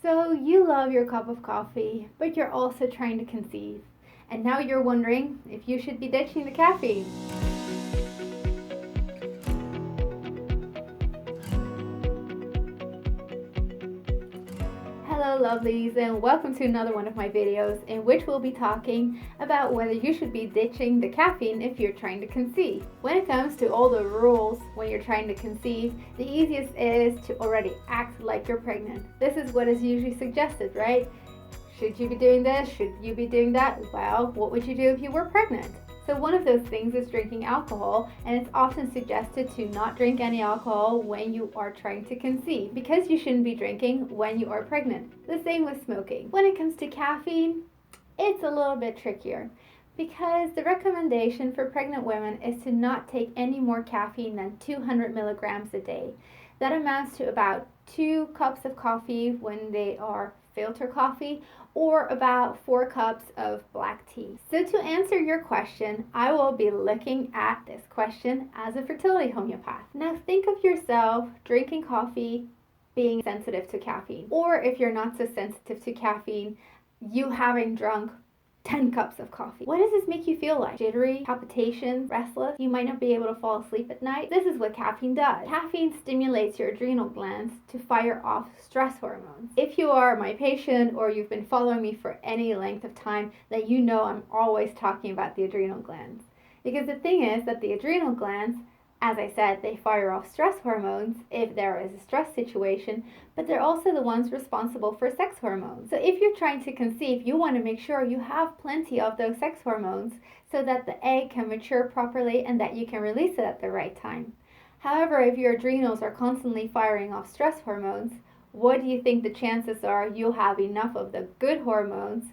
So you love your cup of coffee, but you're also trying to conceive. And now you're wondering if you should be ditching the caffeine. Hello lovelies, and welcome to another one of my videos in which we'll be talking about whether you should be ditching the caffeine if you're trying to conceive. When it comes to all the rules when you're trying to conceive, the easiest is to already act like you're pregnant. This is what is usually suggested, right? Should you be doing this? Should you be doing that? Well, what would you do if you were pregnant? So one of those things is drinking alcohol, and it's often suggested to not drink any alcohol when you are trying to conceive because you shouldn't be drinking when you are pregnant. The same with smoking. When it comes to caffeine, it's a little bit trickier because the recommendation for pregnant women is to not take any more caffeine than 200 milligrams a day. That amounts to about 2 cups of coffee when they are filter coffee, or about 4 cups of black tea. So to answer your question, I will be looking at this question as a fertility homeopath. Now think of yourself drinking coffee, being sensitive to caffeine, or if you're not so sensitive to caffeine, you having drunk 10 cups of coffee. What does this make you feel like? Jittery, palpitations, restless? You might not be able to fall asleep at night. This is what caffeine does. Caffeine stimulates your adrenal glands to fire off stress hormones. If you are my patient or you've been following me for any length of time, then you know I'm always talking about the adrenal glands. Because the thing is that the adrenal glands, as I said, they fire off stress hormones if there is a stress situation, but they're also the ones responsible for sex hormones. So if you're trying to conceive, you want to make sure you have plenty of those sex hormones so that the egg can mature properly and that you can release it at the right time. However, if your adrenals are constantly firing off stress hormones, what do you think the chances are you'll have enough of the good hormones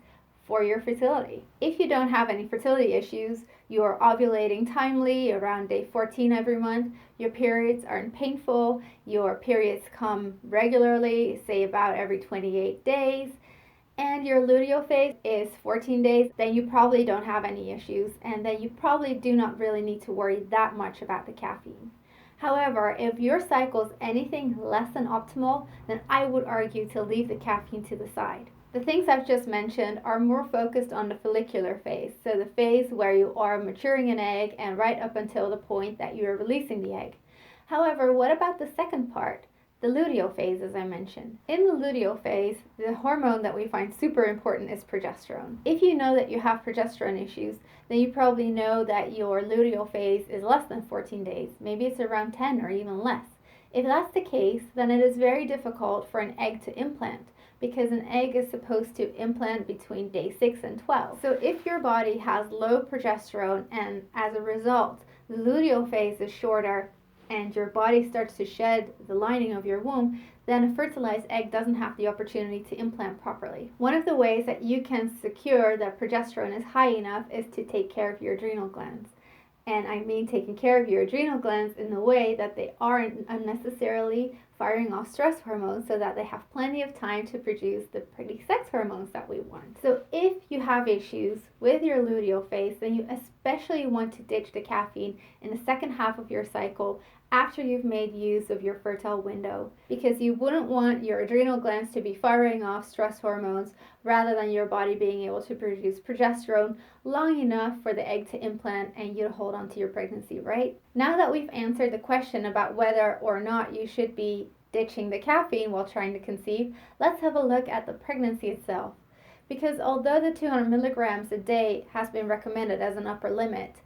for your fertility? If you don't have any fertility issues, you are ovulating timely around day 14 every month, your periods aren't painful, your periods come regularly, say about every 28 days, and your luteal phase is 14 days, then you probably don't have any issues, and then you probably do not really need to worry that much about the caffeine. However, if your cycle is anything less than optimal, then I would argue to leave the caffeine to the side. The things I've just mentioned are more focused on the follicular phase, so the phase where you are maturing an egg and right up until the point that you are releasing the egg. However, what about the second part, the luteal phase, as I mentioned? In the luteal phase, the hormone that we find super important is progesterone. If you know that you have progesterone issues, then you probably know that your luteal phase is less than 14 days. Maybe it's around 10 or even less. If that's the case, then it is very difficult for an egg to implant, because an egg is supposed to implant between day 6 and 12. So if your body has low progesterone and as a result the luteal phase is shorter and your body starts to shed the lining of your womb, then a fertilized egg doesn't have the opportunity to implant properly. One of the ways that you can secure that progesterone is high enough is to take care of your adrenal glands. And I mean taking care of your adrenal glands in the way that they aren't unnecessarily firing off stress hormones so that they have plenty of time to produce the pretty sex hormones that we want. So if you have issues with your luteal phase, then you especially want to ditch the caffeine in the second half of your cycle after you've made use of your fertile window, because you wouldn't want your adrenal glands to be firing off stress hormones rather than your body being able to produce progesterone long enough for the egg to implant and you to hold on to your pregnancy, right? Now that we've answered the question about whether or not you should be ditching the caffeine while trying to conceive, let's have a look at the pregnancy itself. Because although the 200 milligrams a day has been recommended as an upper limit,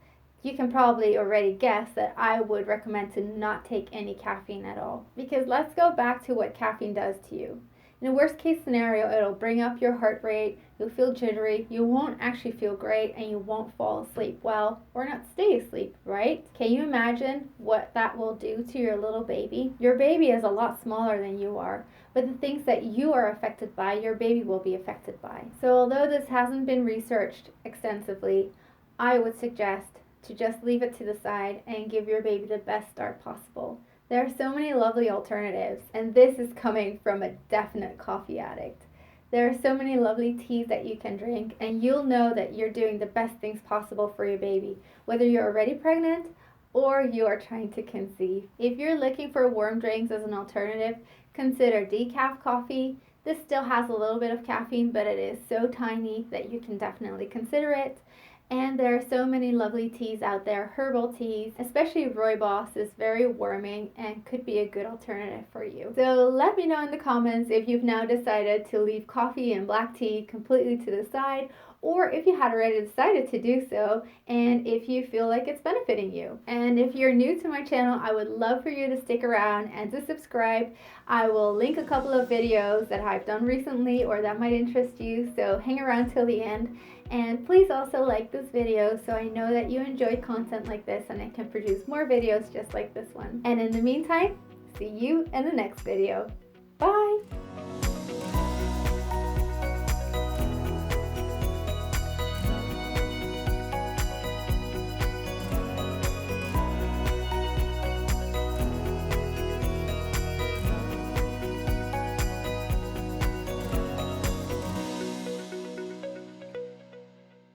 you can probably already guess that I would recommend to not take any caffeine at all. Because let's go back to what caffeine does to you. In a worst case scenario, it'll bring up your heart rate, you'll feel jittery, you won't actually feel great, and you won't fall asleep well, or not stay asleep, right? Can you imagine what that will do to your little baby? Your baby is a lot smaller than you are, but the things that you are affected by, your baby will be affected by. So although this hasn't been researched extensively, I would suggest to just leave it to the side and give your baby the best start possible. There are so many lovely alternatives, and this is coming from a definite coffee addict. There are so many lovely teas that you can drink, and you'll know that you're doing the best things possible for your baby, whether you're already pregnant or you are trying to conceive. If you're looking for warm drinks as an alternative, consider decaf coffee, This still has a little bit of caffeine, but it is so tiny that you can definitely consider it. And there are so many lovely teas out there, herbal teas, especially rooibos is very warming and could be a good alternative for you. So let me know in the comments if you've now decided to leave coffee and black tea completely to the side, or if you had already decided to do so, and if you feel like it's benefiting you. And if you're new to my channel, I would love for you to stick around and to subscribe. I will link a couple of videos that I've done recently or that might interest you, so hang around till the end. And please also like this video so I know that you enjoyed content like this and I can produce more videos just like this one. And in the meantime, see you in the next video. Bye!